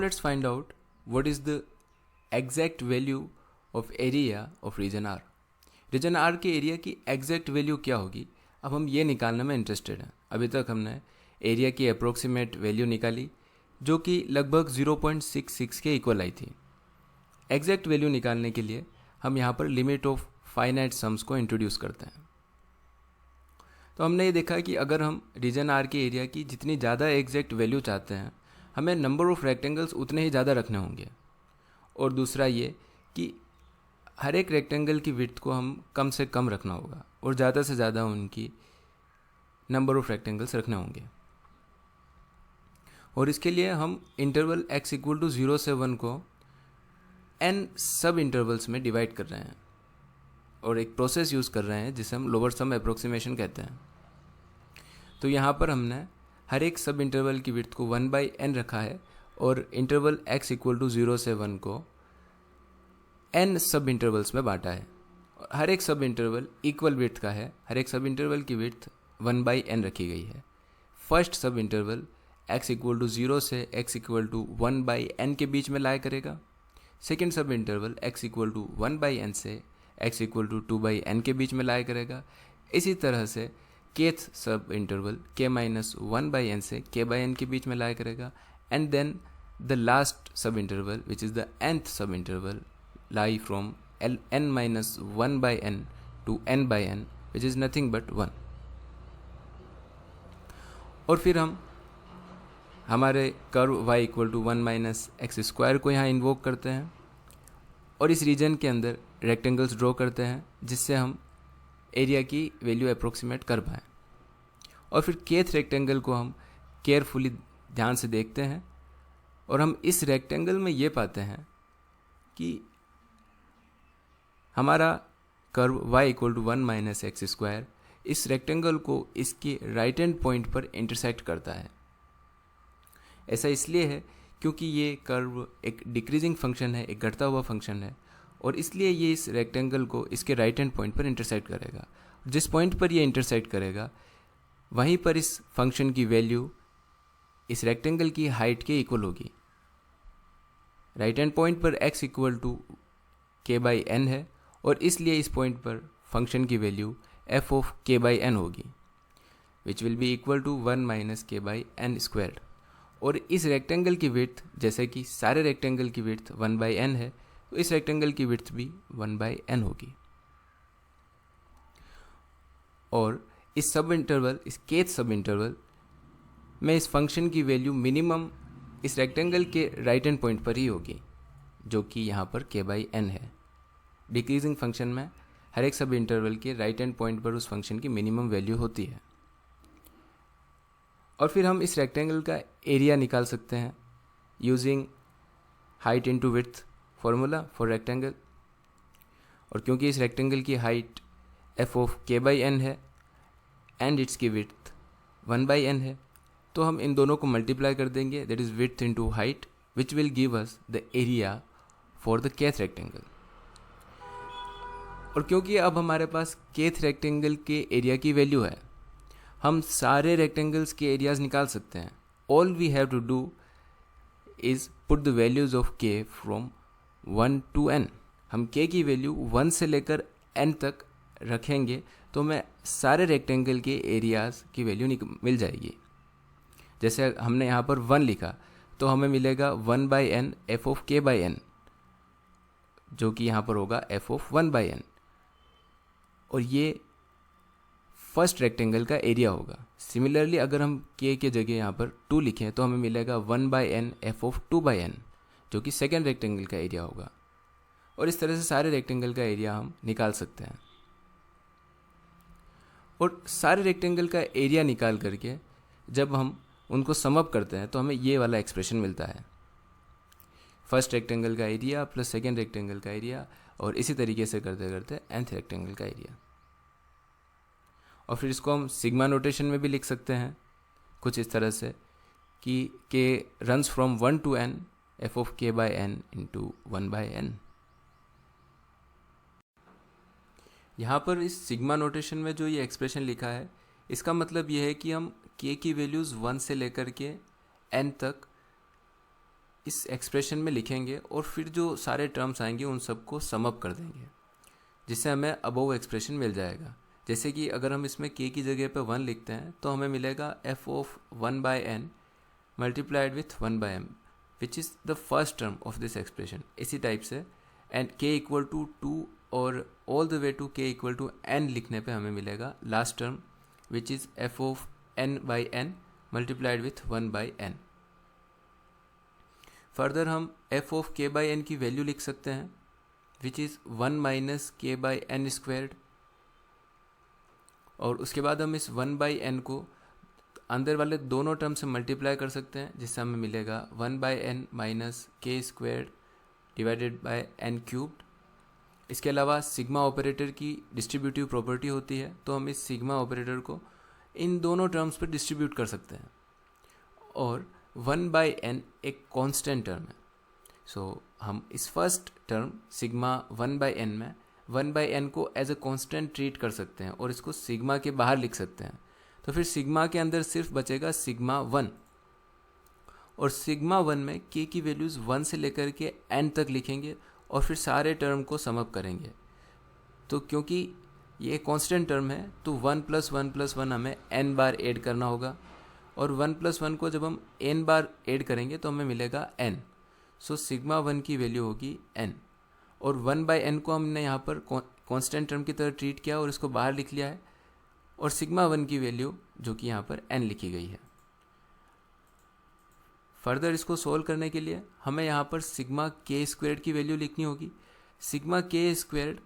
let's find out what is the exact value of area of region R. Region R के area की exact value क्या होगी, अब हम ये निकालने में इंटरेस्टेड हैं. अभी तक हमने एरिया की अप्रोक्सीमेट वैल्यू निकाली जो कि लगभग 0.66 के इक्वल आई थी. एग्जैक्ट वैल्यू निकालने के लिए हम यहाँ पर लिमिट ऑफ फाइनाइट सम्स को इंट्रोड्यूस करते हैं. तो हमने ये देखा कि अगर हम रीजन आर के एरिया की जितनी ज़्यादा एग्जैक्ट वैल्यू चाहते हैं हमें नंबर ऑफ़ रेक्टेंगल्स उतने ही ज़्यादा रखने होंगे. और दूसरा ये कि हर एक रेक्टेंगल की विड्थ को हम कम से कम रखना होगा और ज़्यादा से ज़्यादा उनकी नंबर ऑफ़ रेक्टेंगल्स रखने होंगे. और इसके लिए हम इंटरवल x इक्वल टू 0 से 1 को n सब इंटरवल्स में डिवाइड कर रहे हैं और एक प्रोसेस यूज़ कर रहे हैं जिसे हम लोअर सम अप्रोक्सीमेशन कहते हैं. तो यहाँ पर हमने हर एक सब इंटरवल की विड्थ को 1/n रखा है और इंटरवल x इक्वल टू 0 से 1 को n सब इंटरवल्स में बांटा है. हर एक सब इंटरवल इक्वल विड्थ का है, हर एक सब इंटरवल की विड्थ 1/n रखी गई है. फर्स्ट सब इंटरवल x इक्वल टू 0 से x इक्वल टू 1/n के बीच में लाया करेगा. सेकेंड सब interval x equal to 1/n से x इक्वल टू 2/n के बीच में लाया करेगा. इसी तरह से केथ सब इंटरवल k माइनस 1/n से k/n के बीच में लाया करेगा. And then the last sub interval which is the nth sub interval lie from n minus 1/n to n/n which is nothing but 1. और फिर हम हमारे curve y equal to 1 minus x square को यहाँ इन्वोक करते हैं और इस रीजन के अंदर रेक्टेंगल्स ड्रॉ करते हैं जिससे हम एरिया की वैल्यू अप्रोक्सीमेट कर पाएँ. और फिर केथ रेक्टेंगल को हम केयरफुली ध्यान से देखते हैं और हम इस रेक्टेंगल में ये पाते हैं कि हमारा curve y equal to 1 minus x square इस रेक्टेंगल को इसके राइट हैंड पॉइंट पर इंटरसेक्ट करता है. ऐसा इसलिए है क्योंकि ये कर्व एक डिक्रीजिंग फंक्शन है, एक घटता हुआ फंक्शन है और इसलिए ये इस रेक्टेंगल को इसके राइट हैंड पॉइंट पर इंटरसेक्ट करेगा. जिस पॉइंट पर ये इंटरसेक्ट करेगा वहीं पर इस फंक्शन की वैल्यू इस रेक्टेंगल की हाइट के इक्वल होगी. राइट हैंड पॉइंट पर x इक्वल टू k/n है और इसलिए इस पॉइंट पर फंक्शन की वैल्यू f ऑफ k/n होगी which will be equal to 1 minus k/n squared. और इस रेक्टेंगल की विड्थ जैसे कि सारे रेक्टेंगल की विड्थ 1/n है तो इस रेक्टेंगल की विड्थ भी 1/n होगी. और इस सब इंटरवल, इस केथ सब इंटरवल में इस फंक्शन की वैल्यू मिनिमम इस रेक्टेंगल के राइट हैंड पॉइंट पर ही होगी जो कि यहाँ पर k/n है. डिक्रीजिंग फंक्शन में हर एक सब इंटरवल के राइट हैंड पॉइंट पर उस फंक्शन की मिनिमम वैल्यू होती है. और फिर हम इस रेक्टेंगल का एरिया निकाल सकते हैं using height into width formula for rectangle. और क्योंकि इस रेक्टेंगल की हाइट f ऑफ k/n है एंड इट्स की विड्थ 1/n है तो हम इन दोनों को मल्टीप्लाई कर देंगे, that is width into height which will give us the area for the kth rectangle. और क्योंकि अब हमारे पास केथ रेक्टेंगल के एरिया की वैल्यू है हम सारे रेक्टेंगल्स के एरियाज निकाल सकते हैं. All we have to do is put the values of k from 1 to n. हम k की वैल्यू 1 से लेकर n तक रखेंगे तो हमें सारे रेक्टेंगल के एरियाज की वैल्यू मिल जाएगी. जैसे हमने यहाँ पर 1 लिखा तो हमें मिलेगा 1/n f ऑफ k/n जो कि यहाँ पर होगा f ऑफ 1/n. और ये फर्स्ट रेक्टेंगल का एरिया होगा. सिमिलरली अगर हम k के जगह यहाँ पर 2 लिखें तो हमें मिलेगा 1/n f ऑफ 2/n जो कि सेकेंड रेक्टेंगल का एरिया होगा. और इस तरह से सारे रेक्टेंगल का एरिया हम निकाल सकते हैं. और सारे रेक्टेंगल का एरिया निकाल करके जब हम उनको सम अप करते हैं तो हमें ये वाला एक्सप्रेशन मिलता है, फर्स्ट रेक्टेंगल का एरिया प्लस सेकेंड रेक्टेंगल का एरिया और इसी तरीके से करते करते nth रेक्टेंगल का एरिया. और फिर इसको हम सिग्मा नोटेशन में भी लिख सकते हैं कुछ इस तरह से कि k runs from 1 to n f of k/n into 1/n. यहाँ पर इस सिग्मा नोटेशन में जो ये एक्सप्रेशन लिखा है इसका मतलब ये है कि हम k की वैल्यूज़ 1 से लेकर के n तक इस एक्सप्रेशन में लिखेंगे और फिर जो सारे टर्म्स आएंगे उन सबको सम अप कर देंगे, जिससे हमें अबव एक्सप्रेशन मिल जाएगा। जैसे कि अगर हम इसमें k की जगह पे 1 लिखते हैं तो हमें मिलेगा f of 1/n multiplied with 1/m which is the first term of this expression. इसी टाइप से एंड k इक्वल टू 2 और all the way to k equal to n लिखने पे हमें मिलेगा last term which is f of n/n multiplied with 1/n। Further हम f of k/n की value लिख सकते हैं which is 1 minus k/n squared, और उसके बाद हम इस 1/n को अंदर वाले दोनों टर्म से मल्टीप्लाई कर सकते हैं, जिससे हमें मिलेगा 1/n minus k squared divided by n cubed. इसके अलावा सिग्मा ऑपरेटर की डिस्ट्रीब्यूटिव प्रॉपर्टी होती है, तो हम इस सिग्मा ऑपरेटर को इन दोनों टर्म्स पर डिस्ट्रीब्यूट कर सकते हैं। और 1/n एक कांस्टेंट टर्म है, सो हम इस फर्स्ट टर्म सिग्मा 1/n में 1/n को एज अ कांस्टेंट ट्रीट कर सकते हैं और इसको सिग्मा के बाहर लिख सकते हैं। तो फिर सिग्मा के अंदर सिर्फ बचेगा सिग्मा 1, और सिग्मा 1 में k की वैल्यूज़ 1 से लेकर के n तक लिखेंगे और फिर सारे टर्म को सम अप करेंगे। तो क्योंकि ये कांस्टेंट टर्म है तो 1 + 1 + 1 हमें n बार ऐड करना होगा, और 1 + 1 को जब हम n बार ऐड करेंगे तो हमें मिलेगा n। सो सिग्मा 1 की वैल्यू होगी n, और 1/n को हमने यहाँ पर कांस्टेंट टर्म की तरह ट्रीट किया और इसको बाहर लिख लिया है, और सिग्मा 1 की वैल्यू जो कि यहाँ पर n लिखी गई है। फर्दर इसको सोल्व करने के लिए हमें यहाँ पर सिग्मा k स्क्वेयर्ड की वैल्यू लिखनी होगी। Sigma k squared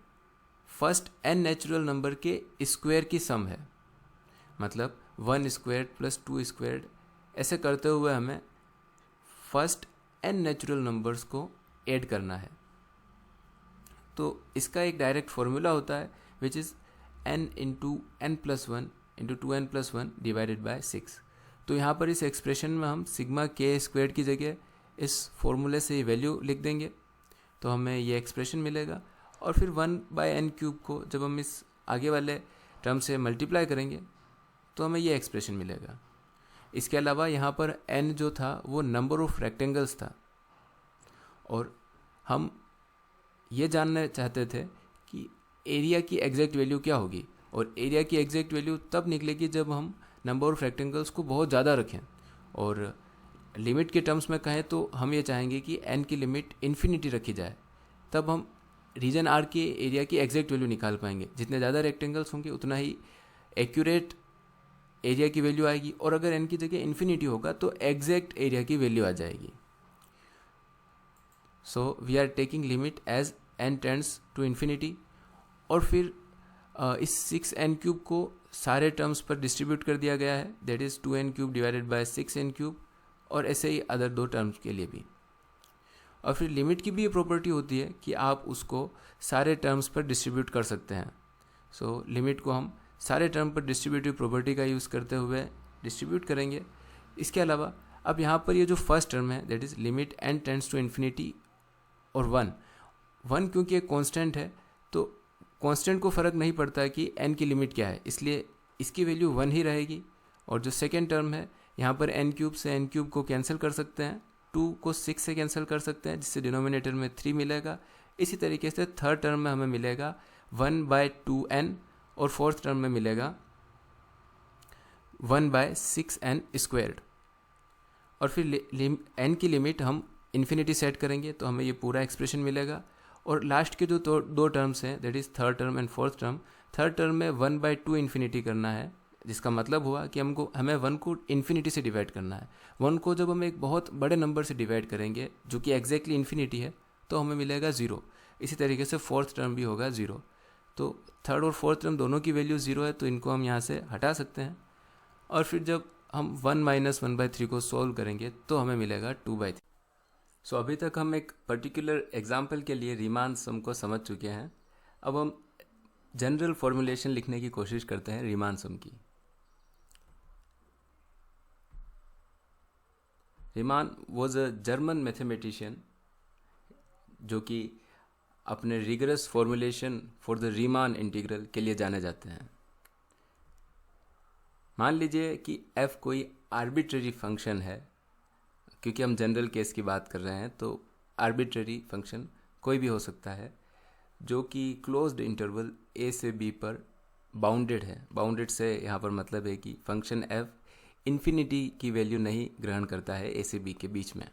first n natural number के स्क्वायर की सम है, मतलब 1 स्क्वेयर्ड प्लस 2 स्क्वेयर्ड, ऐसे करते हुए हमें फर्स्ट n नेचुरल नंबर्स को ऐड करना है। तो इसका एक डायरेक्ट फॉर्मूला होता है which is n into n + 1 into 2n + 1 divided by 6। तो यहाँ पर इस एक्सप्रेशन में हम सिग्मा k स्क्वेयर्ड की जगह इस फॉर्मूले से वैल्यू लिख देंगे, तो हमें ये एक्सप्रेशन मिलेगा। और फिर 1/n क्यूब को जब हम इस आगे वाले टर्म से मल्टीप्लाई करेंगे तो हमें ये एक्सप्रेशन मिलेगा। इसके अलावा यहाँ पर n जो था वो नंबर ऑफ रेक्टेंगल्स था, और हम ये जानना चाहते थे कि एरिया की एग्जैक्ट वैल्यू क्या होगी, और एरिया की एग्जैक्ट वैल्यू तब निकलेगी जब हम नंबर ऑफ रेक्टेंगल्स को बहुत ज़्यादा रखें। और लिमिट के टर्म्स में कहें तो हम ये चाहेंगे कि n की लिमिट इन्फिनिटी रखी जाए, तब हम रीजन R के एरिया की एग्जैक्ट वैल्यू निकाल पाएंगे। जितने ज़्यादा रेक्टेंगल्स होंगे उतना ही एक्यूरेट एरिया की वैल्यू आएगी, और अगर n की जगह इन्फिनिटी होगा तो एग्जैक्ट एरिया की वैल्यू आ जाएगी। So we are taking limit as n tends to infinity, और फिर इस 6n क्यूब को सारे टर्म्स पर डिस्ट्रीब्यूट कर दिया गया है, that is 2n cube divided by 6n cube, और ऐसे ही अदर दो टर्म्स के लिए भी। और फिर लिमिट की भी ये प्रॉपर्टी होती है कि आप उसको सारे टर्म्स पर डिस्ट्रीब्यूट कर सकते हैं। सो लिमिट को हम सारे टर्म पर डिस्ट्रीब्यूटिव प्रॉपर्टी का यूज़ करते हुए डिस्ट्रीब्यूट करेंगे। इसके अलावा अब यहाँ पर ये जो फर्स्ट टर्म है that is limit n tends to infinity, और 1 क्योंकि एक कांस्टेंट है तो कांस्टेंट को फ़र्क नहीं पड़ता है कि n की लिमिट क्या है, इसलिए इसकी वैल्यू 1 ही रहेगी। और जो सेकेंड टर्म है यहाँ पर n क्यूब से n क्यूब को कैंसिल कर सकते हैं, 2 को 6 से कैंसिल कर सकते हैं, जिससे डिनोमिनेटर में 3 मिलेगा। इसी तरीके से थर्ड टर्म में हमें मिलेगा 1/2n, और फोर्थ टर्म में मिलेगा 1/6n स्क्वेयर्ड। और फिर n की लिमिट हम इन्फिनिटी सेट करेंगे तो हमें ये पूरा एक्सप्रेशन मिलेगा। और लास्ट के जो दो टर्म्स हैं that is third term and fourth term, third term में 1/2 इन्फिनिटी करना है, जिसका मतलब हुआ कि हमें 1 को इन्फिनिटी से डिवाइड करना है। 1 को जब हम एक बहुत बड़े नंबर से डिवाइड करेंगे जो कि एग्जैक्टली इन्फिनिटी है तो हमें मिलेगा 0। इसी तरीके से फोर्थ टर्म भी होगा 0। तो थर्ड और फोर्थ टर्म दोनों की वैल्यू 0 है, तो इनको हम यहाँ से हटा सकते हैं। और फिर जब हम 1 - 1/3 को सॉल्व करेंगे तो हमें मिलेगा 2/3। सो अभी तक हम एक पर्टिकुलर एग्जाम्पल के लिए रीमान सम को समझ चुके हैं। अब हम जनरल फॉर्मूलेशन लिखने की कोशिश करते हैं रीमान सम की। Riemann was a German mathematician जो कि अपने rigorous formulation for the Riemann integral के लिए जाने जाते हैं। मान लीजिए कि f कोई आर्बिट्रेरी फंक्शन है क्योंकि हम जनरल केस की बात कर रहे हैं, तो आर्बिट्रेरी फंक्शन कोई भी हो सकता है जो कि क्लोज्ड इंटरवल ए से बी पर बाउंडेड है। बाउंडेड से यहाँ पर मतलब है कि फंक्शन एफ इन्फिनिटी की वैल्यू नहीं ग्रहण करता है ए से बी के बीच में।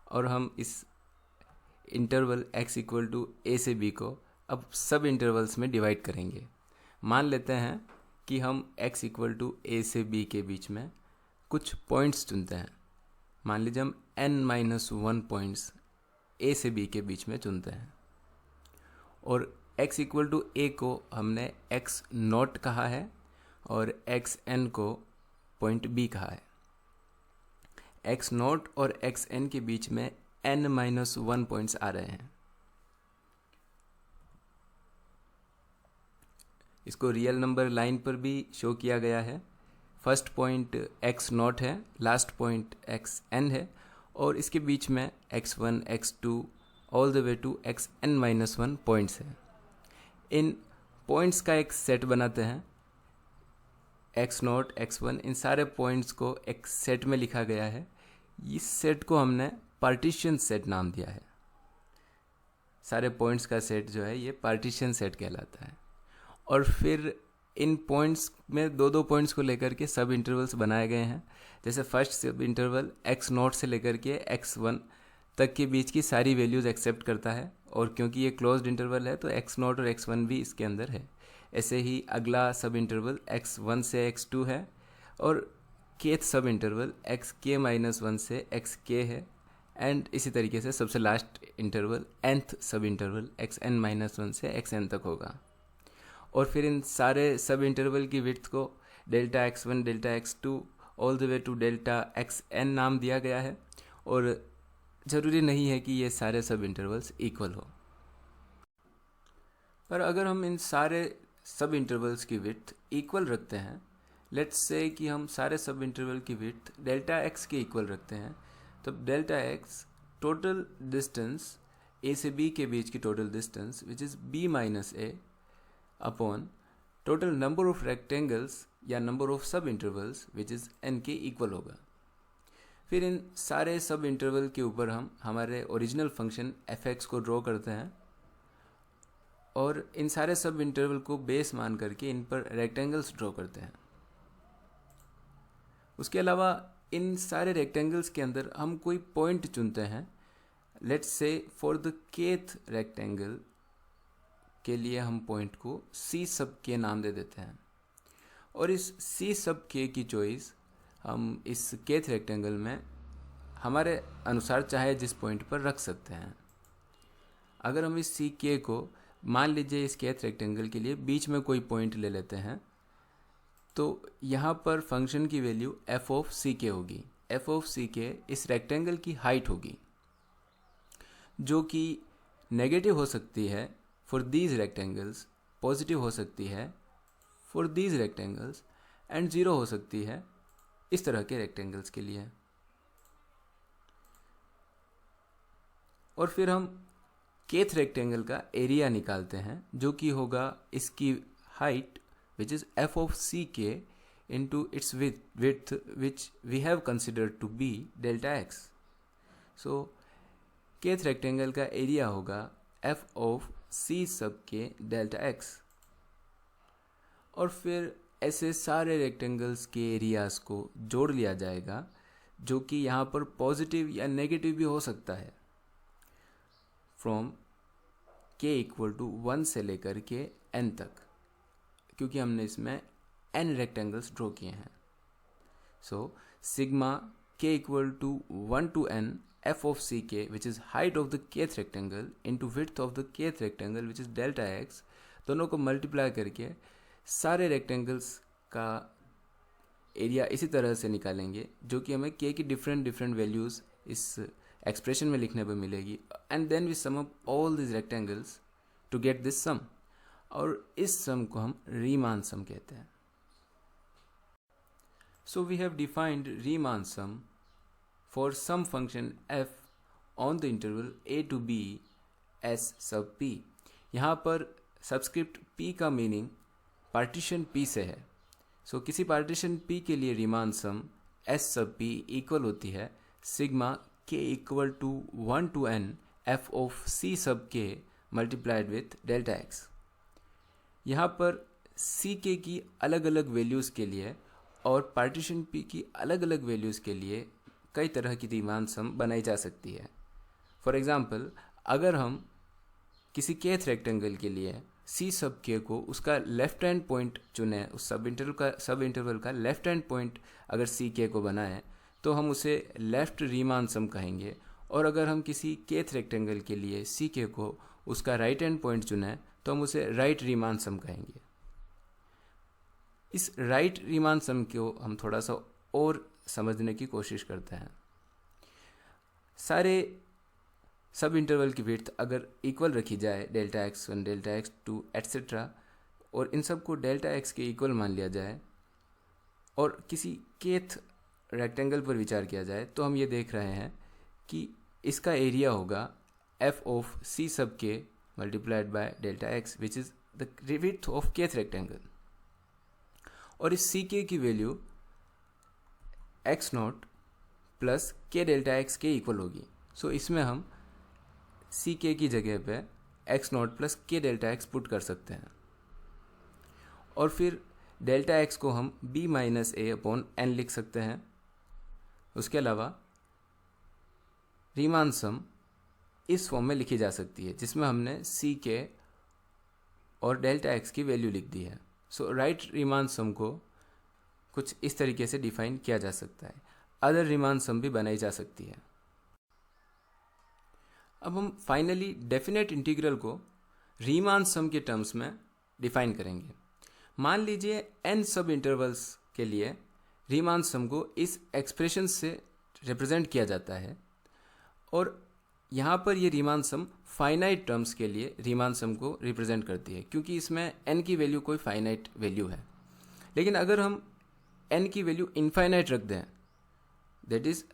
और हम इस इंटरवल x इक्वल टू ए से बी को अब सब इंटरवल्स में डिवाइड करेंगे। मान लेते हैं कि हम x इक्वल टू ए से बी के बीच में कुछ पॉइंट्स चुनते हैं। मान लीजिए हम n-1 पॉइंट्स ए से बी के बीच में चुनते हैं, और x इक्वल टू ए को हमने x नॉट कहा है और xn को पॉइंट b कहा है। x नॉट और xn के बीच में n-1 पॉइंट्स आ रहे हैं। इसको रियल नंबर लाइन पर भी शो किया गया है। फर्स्ट पॉइंट x नॉट है, लास्ट पॉइंट xn है, और इसके बीच में x1 x2 all the way to xn-1 points है। इन पॉइंट्स का एक सेट बनाते हैं, x नॉट x1 इन सारे पॉइंट्स को एक सेट में लिखा गया है। इस सेट को हमने पार्टीशन सेट नाम दिया है। सारे पॉइंट्स का सेट जो है ये पार्टीशन सेट कहलाता है। और फिर इन पॉइंट्स में दो दो पॉइंट्स को लेकर के सब इंटरवल्स बनाए गए हैं। जैसे फर्स्ट सब इंटरवल x नॉट से लेकर के x1 तक के बीच की सारी वैल्यूज़ एक्सेप्ट करता है, और क्योंकि ये क्लोज्ड इंटरवल है तो x नॉट और x1 भी इसके अंदर है। ऐसे ही अगला सब इंटरवल x1 से x2 है, और केथ सब इंटरवल xk-1 से xk है, एंड इसी तरीके से सबसे last interval nth sub interval xn-1 से xn तक होगा। और फिर इन सारे सब इंटरवल की विड्थ को delta x1 delta x2 all the way to delta xn नाम दिया गया है, और ज़रूरी नहीं है कि ये सारे सब इंटरवल्स इक्वल हो। पर अगर हम इन सारे सब इंटरवल्स की विड्थ इक्वल रखते हैं, लेट्स से कि हम सारे सब इंटरवल की विड्थ डेल्टा x के इक्वल रखते हैं, तो delta x total distance a से b के बीच की total distance which is b minus a upon total number of rectangles या नंबर ऑफ सब इंटरवल्स विच इज़ n के इक्वल होगा। फिर इन सारे सब इंटरवल के ऊपर हम हमारे ओरिजिनल फंक्शन f(x) को ड्रॉ करते हैं, और इन सारे सब इंटरवल को बेस मान करके इन पर रेक्टेंगल्स ड्रॉ करते हैं। उसके अलावा इन सारे रेक्टेंगल्स के अंदर हम कोई पॉइंट चुनते हैं। Let's say for the kth rectangle के लिए हम पॉइंट को c सब k नाम दे देते हैं, और इस c सब k की चॉइस हम इस केथ रेक्टेंगल में हमारे अनुसार चाहे जिस पॉइंट पर रख सकते हैं। अगर हम इस सी के को मान लीजिए इस केथ रेक्टेंगल के लिए बीच में कोई पॉइंट ले लेते हैं, तो यहाँ पर फंक्शन की वैल्यू f ऑफ सी के होगी। f ऑफ सी के इस रेक्टेंगल की हाइट होगी, जो कि नेगेटिव हो सकती है फॉर दीज रेक्टेंगल्स, पॉजिटिव हो सकती है for these rectangles, and zero हो सकती है इस तरह के रेक्टेंगल्स के लिए। और फिर हम केथ रेक्टेंगल का एरिया निकालते हैं, जो कि होगा इसकी height which is f of c k into its width which we have considered to be delta x। So kth rectangle का एरिया होगा f of c sub k delta x। और फिर ऐसे सारे रेक्टेंगल्स के एरियाज़ को जोड़ लिया जाएगा, जो कि यहाँ पर पॉजिटिव या नेगेटिव भी हो सकता है, फ्रॉम k इक्वल टू 1 से लेकर के n तक, क्योंकि हमने इसमें n रेक्टेंगल्स ड्रॉ किए हैं। So sigma k equal to 1 to n f of ck which is height of the kth rectangle into width of the kth rectangle which is delta x, दोनों को multiply करके सारे rectangles का area इसी तरह से निकालेंगे, जो कि हमें k की डिफरेंट वैल्यूज़ इस एक्सप्रेशन में लिखने पर मिलेगी, and then we sum up all this rectangles to get this sum, और इस सम को हम रीमान सम कहते हैं। So we have defined Riemann sum for some function f on the interval a to b s sub p। यहाँ पर subscript p का meaning partition p से है। सो किसी पार्टीशन p के लिए Riemann sum s sub p equal होती है sigma k equal to 1 to n f of c sub k multiplied with delta x. यहाँ पर सी के की अलग अलग वैल्यूज़ के लिए और पार्टीशन पी की अलग अलग वैल्यूज़ के लिए कई तरह की रीमान सम बनाई जा सकती है। फॉर एग्ज़ाम्पल, अगर हम किसी केथ रेक्टेंगल के लिए सी सब के को उसका लेफ्ट हैंड पॉइंट चुने, उस सब इंटरवल का लेफ्ट हैंड पॉइंट अगर सी के को बनाएं तो हम उसे लेफ्ट रीमान सम कहेंगे। और अगर हम किसी केथ रेक्टेंगल के लिए सी के को उसका राइट हैंड पॉइंट चुने तो हम उसे राइट रीमान सम कहेंगे। इस राइट रीमान सम को हम थोड़ा सा और समझने की कोशिश करते हैं। सारे सब इंटरवल की विड्थ अगर इक्वल रखी जाए, delta x 1, delta x 2 etcetera, और इन सब को डेल्टा एक्स के इक्वल मान लिया जाए और किसी केथ रेक्टेंगल पर विचार किया जाए, तो हम ये देख रहे हैं कि इसका एरिया होगा F of c sub k multiplied by delta x which is the width of kth rectangle. और इस सी के की वैल्यू एक्स नॉट प्लस के डेल्टा एक्स के इक्वल होगी। सो इसमें हम सी के की जगह पे एक्स नॉट प्लस के डेल्टा एक्स पुट कर सकते हैं और फिर डेल्टा एक्स को हम बी माइनस ए अपॉन एन लिख सकते हैं। उसके अलावा रीमान सम इस फॉर्म में लिखी जा सकती है जिसमें हमने सी के और डेल्टा एक्स की वैल्यू लिख दी है। सो राइट रीमान सम को कुछ इस तरीके से डिफाइन किया जा सकता है। अदर रीमान सम भी बनाई जा सकती है। अब हम फाइनली डेफिनेट इंटीग्रल को रीमान सम के टर्म्स में डिफाइन करेंगे। मान लीजिए n सब इंटरवल्स के लिए रीमान सम को इस एक्सप्रेशन से रिप्रेजेंट किया जाता है और यहाँ पर ये रीमान सम फाइनाइट टर्म्स के लिए रीमान सम को रिप्रेजेंट करती है क्योंकि इसमें n की वैल्यू कोई फाइनाइट वैल्यू है। लेकिन अगर हम n की वैल्यू इनफाइनाइट रख दें, दैट इज़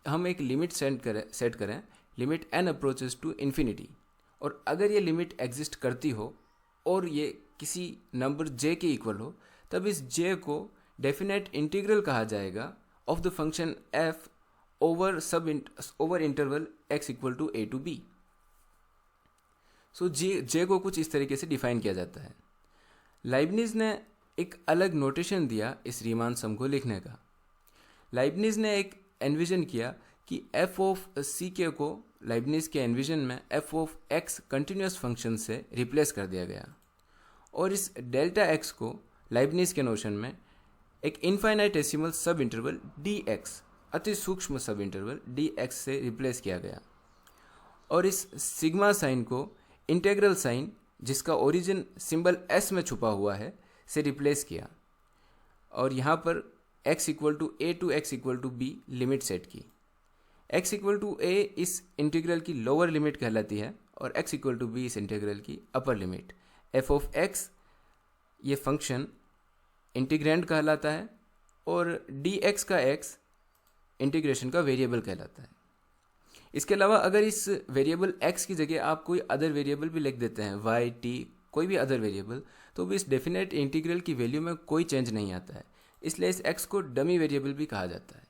हम एक लिमिट सेट करें limit n approaches to infinity, और अगर ये लिमिट एग्जिस्ट करती हो और ये किसी नंबर j के इक्वल हो, तब इस j को डेफिनेट इंटीग्रल कहा जाएगा of the function f over interval x equal to a to b। So j को कुछ इस तरीके से डिफाइन किया जाता है। लाइबनिज ने एक अलग नोटेशन दिया इस रीमान सम को लिखने का। लाइबनिज ने एक एनविजन किया कि f ऑफ सी के को लाइबनिज के एनविजन में f of x continuous function से रिप्लेस कर दिया गया और इस डेल्टा x को लाइबनिज के नोशन में एक इनफाइनाइटेसिमल सब इंटरवल dx, अति सूक्ष्म सब इंटरवल dx से रिप्लेस किया गया और इस सिग्मा साइन को इंटेग्रल साइन जिसका ओरिजिन सिंबल s में छुपा हुआ है से रिप्लेस किया और यहाँ पर x equal to a to x equal to b limit set की। x इक्वल टू a इस इंटीग्रल की लोअर लिमिट कहलाती है और x इक्वल टू b इस इंटीग्रल की upper limit. f of x ये फंक्शन इंटीग्रेंड कहलाता है और dx का x इंटीग्रेशन का वेरिएबल कहलाता है। इसके अलावा अगर इस वेरिएबल x की जगह आप कोई अदर वेरिएबल भी लिख देते हैं, y, t, कोई भी अदर वेरिएबल, तो भी इस डेफिनेट इंटीग्रल की वैल्यू में कोई चेंज नहीं आता है, इसलिए इस x को डमी वेरिएबल भी कहा जाता है।